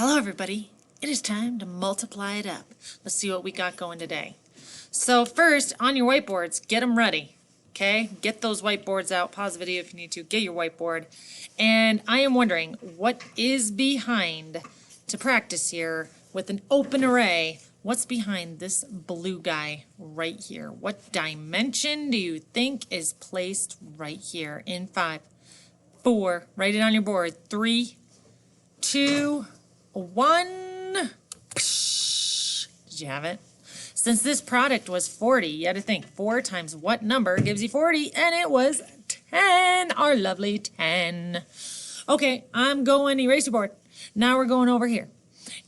Hello everybody, it is time to multiply it up. Let's see what we got going today. So first, on your whiteboards, get them ready, okay? Get those whiteboards out, pause the video if you need to, get your whiteboard. And I am wondering, what is behind, to practice here, with an open array, what's behind this blue guy right here? What dimension do you think is placed right here in 5, 4, write it on your board, 3, 2, 1. Did you have it? Since this product was 40, you had to think 4 times what number gives you 40, and it was 10, our lovely 10. Okay, I'm going eraser board. Now we're going over here.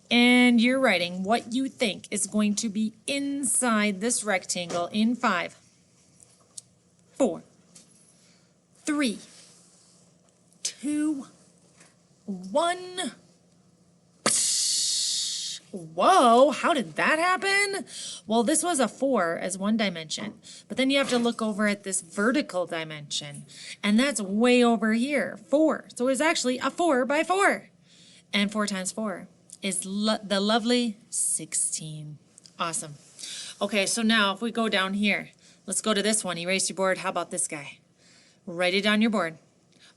And you're writing what you think is going to be inside this rectangle in 5, 4, 3, 2, 1. Whoa, how did that happen? Well, this was a 4 as one dimension, but then you have to look over at this vertical dimension, and that's way over here, 4. So it's actually a 4 by 4, and 4 times 4 is the lovely 16. Awesome. Okay, so now if we go down here, let's go to this one, erase your board. How about this guy? Write it on your board.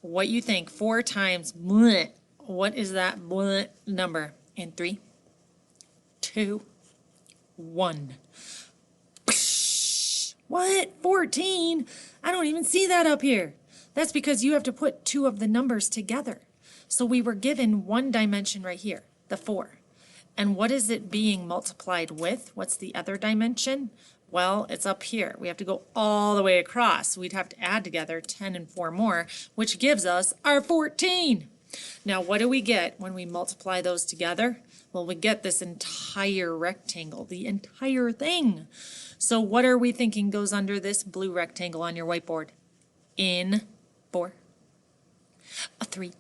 What you think, 4 times, bleh, what is that bleh number? In 3, 2, 1. What? 14? I don't even see that up here. That's because you have to put 2 of the numbers together. So we were given one dimension right here, the 4. And what is it being multiplied with? What's the other dimension? Well, it's up here. We have to go all the way across. We'd have to add together 10 and 4 more, which gives us our 14. Now, what do we get when we multiply those together? Well, we get this entire rectangle, the entire thing. So what are we thinking goes under this blue rectangle on your whiteboard? In 4, a 3,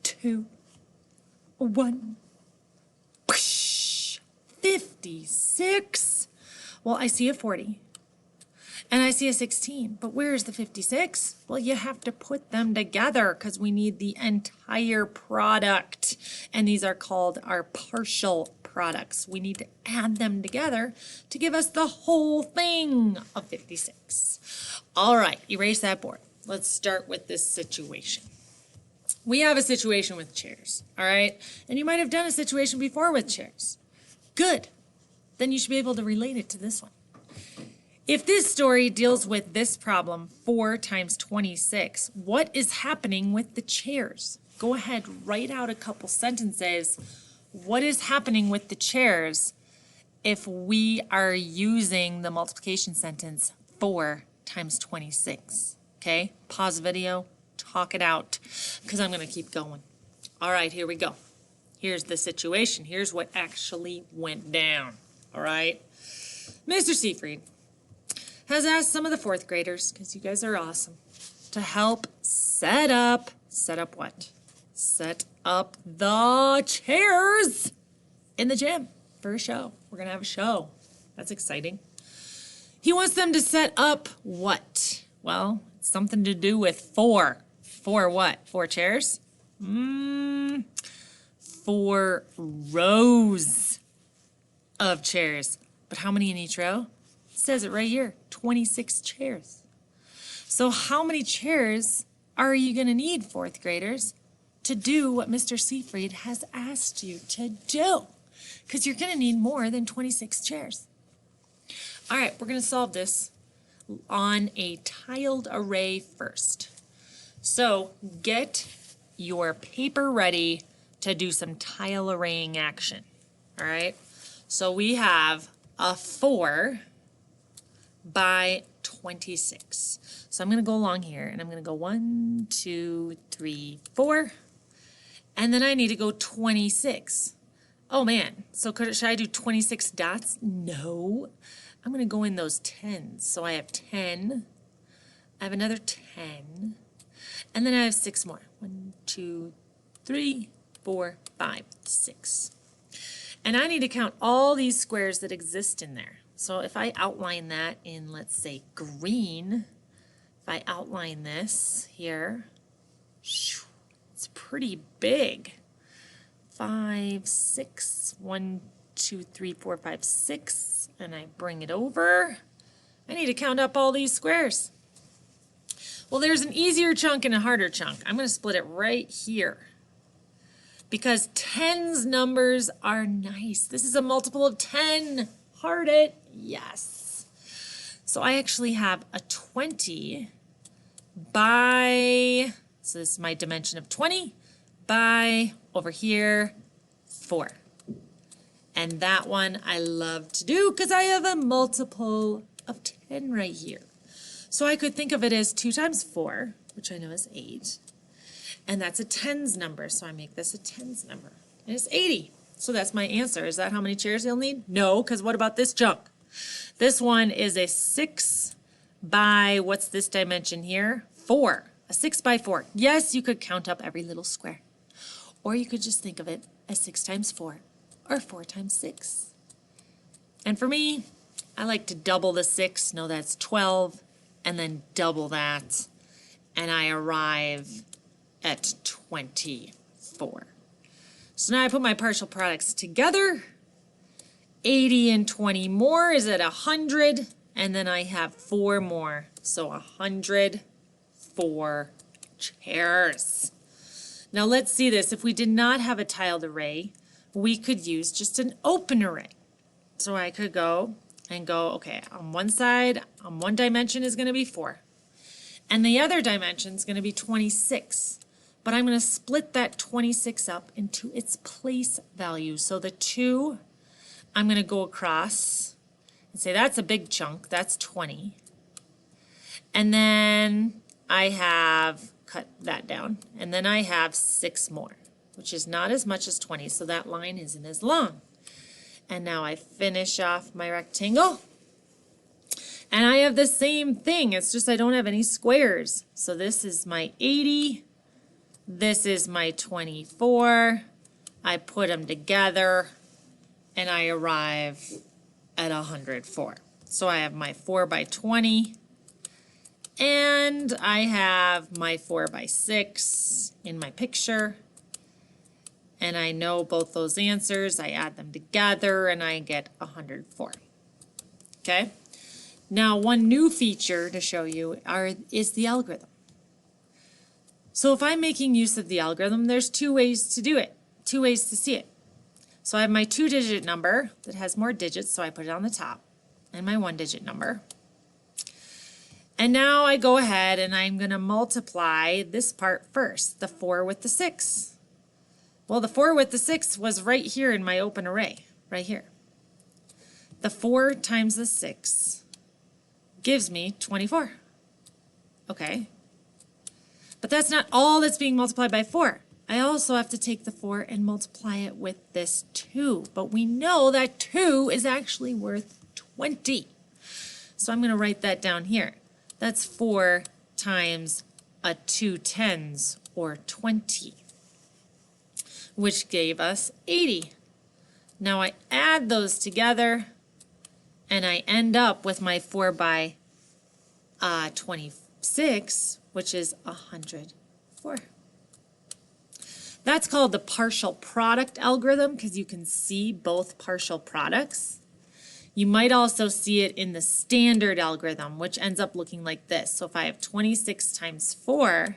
2, 1. 56. Well, I see a 40. And I see a 16, but where's the 56? Well, you have to put them together because we need the entire product. And these are called our partial products. We need to add them together to give us the whole thing of 56. All right, erase that board. Let's start with this situation. We have a situation with chairs, all right? And you might have done a situation before with chairs. Good. Then you should be able to relate it to this one. If this story deals with this problem, 4 times 26, what is happening with the chairs? Go ahead, write out a couple sentences. What is happening with the chairs if we are using the multiplication sentence 4 times 26? Okay, pause the video, talk it out, because I'm going to keep going. All right, here we go. Here's the situation. Here's what actually went down. All right, Mr. Seafried has asked some of the 4th graders, because you guys are awesome, to help set up what? Set up the chairs in the gym for a show. We're going to have a show. That's exciting. He wants them to set up what? Well, it's something to do with 4. 4 what? 4 chairs? 4 rows of chairs. But how many in each row? It says it right here, 26 chairs. So how many chairs are you going to need, 4th graders, to do what Mr. Seafried has asked you to do? Because you're going to need more than 26 chairs. All right, we're going to solve this on a tiled array first. So get your paper ready to do some tile arraying action. All right, so we have a 4 by 26. So I'm going to go along here and I'm going to go 1, 2, 3, 4. And then I need to go 26. Oh man, so should I do 26 dots? No. I'm going to go in those 10s. So I have 10. I have another 10. And then I have 6 more. 1, 2, 3, 4, 5, 6. And I need to count all these squares that exist in there. So if I outline that in, let's say, green, if I outline this here, it's pretty big. 5, 6. 1, 2, 3, 4, 5, 6. And I bring it over. I need to count up all these squares. Well, there's an easier chunk and a harder chunk. I'm going to split it right here. Because tens numbers are nice. This is a multiple of 10. Heart it. Yes. So I actually have a 20 by, so this is my dimension of 20, by, over here, 4. And that one I love to do because I have a multiple of 10 right here. So I could think of it as 2 times 4, which I know is 8. And that's a tens number, so I make this a tens number. And it's 80. So that's my answer. Is that how many chairs you'll need? No, because what about this chunk? This one is a 6 by, what's this dimension here? 4. A 6 by 4. Yes, you could count up every little square. Or you could just think of it as 6 times 4, or 4 times 6. And for me, I like to double the 6. No, that's 12. And then double that. And I arrive at 24. So now I put my partial products together. 80 and 20 more is at 100. And then I have 4 more. So 104 chairs. Now let's see this. If we did not have a tiled array, we could use just an open array. So I could go, okay, on one side, on one dimension is going to be 4. And the other dimension is going to be 26. But I'm going to split that 26 up into its place value. So the 2, I'm going to go across and say that's a big chunk. That's 20. And then I have cut that down. And then I have 6 more, which is not as much as 20. So that line isn't as long. And now I finish off my rectangle. And I have the same thing. It's just I don't have any squares. So this is my 80. This is my 24. I put them together. And I arrive at 104. So I have my 4 by 20. And I have my 4 by 6 in my picture. And I know both those answers. I add them together and I get 104. Okay? Now, one new feature to show you is the algorithm. So if I'm making use of the algorithm, there's 2 ways to do it, 2 ways to see it. So I have my 2-digit number that has more digits, so I put it on the top, and my 1-digit number. And now I go ahead and I'm going to multiply this part first, the 4 with the 6. Well, the 4 with the 6 was right here in my open array, right here. The 4 times the 6 gives me 24. Okay. But that's not all that's being multiplied by 4. I also have to take the 4 and multiply it with this 2. But we know that 2 is actually worth 20. So I'm going to write that down here. That's 4 times a 2 tens, or 20. Which gave us 80. Now I add those together and I end up with my 4 by 26, which is 104. That's called the partial product algorithm because you can see both partial products. You might also see it in the standard algorithm, which ends up looking like this. So if I have 26 times 4,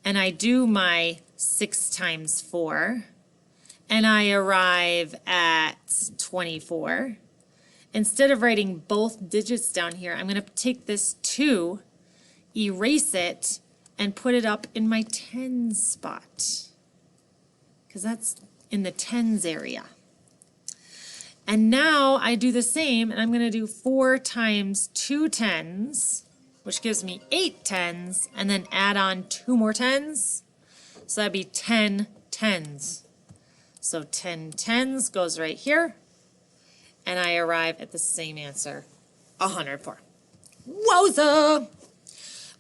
and I do my 6 times 4, and I arrive at 24. Instead of writing both digits down here, I'm going to take this 2, erase it, and put it up in my tens spot. Because that's in the tens area. And now I do the same, and I'm going to do 4 times 2 tens, which gives me 8 tens, and then add on 2 more tens. So that'd be 10 tens. So 10 tens goes right here, and I arrive at the same answer, 104. Wowza!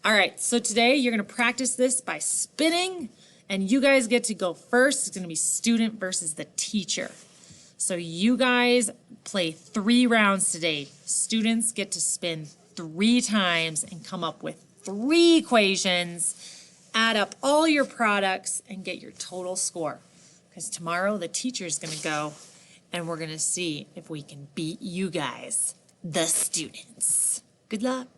All right, so today you're going to practice this by spinning, and you guys get to go first. It's going to be student versus the teacher. So you guys play 3 rounds today. Students get to spin 3 times and come up with 3 equations, add up all your products, and get your total score. Because tomorrow the teacher's gonna go and we're gonna see if we can beat you guys, the students. Good luck.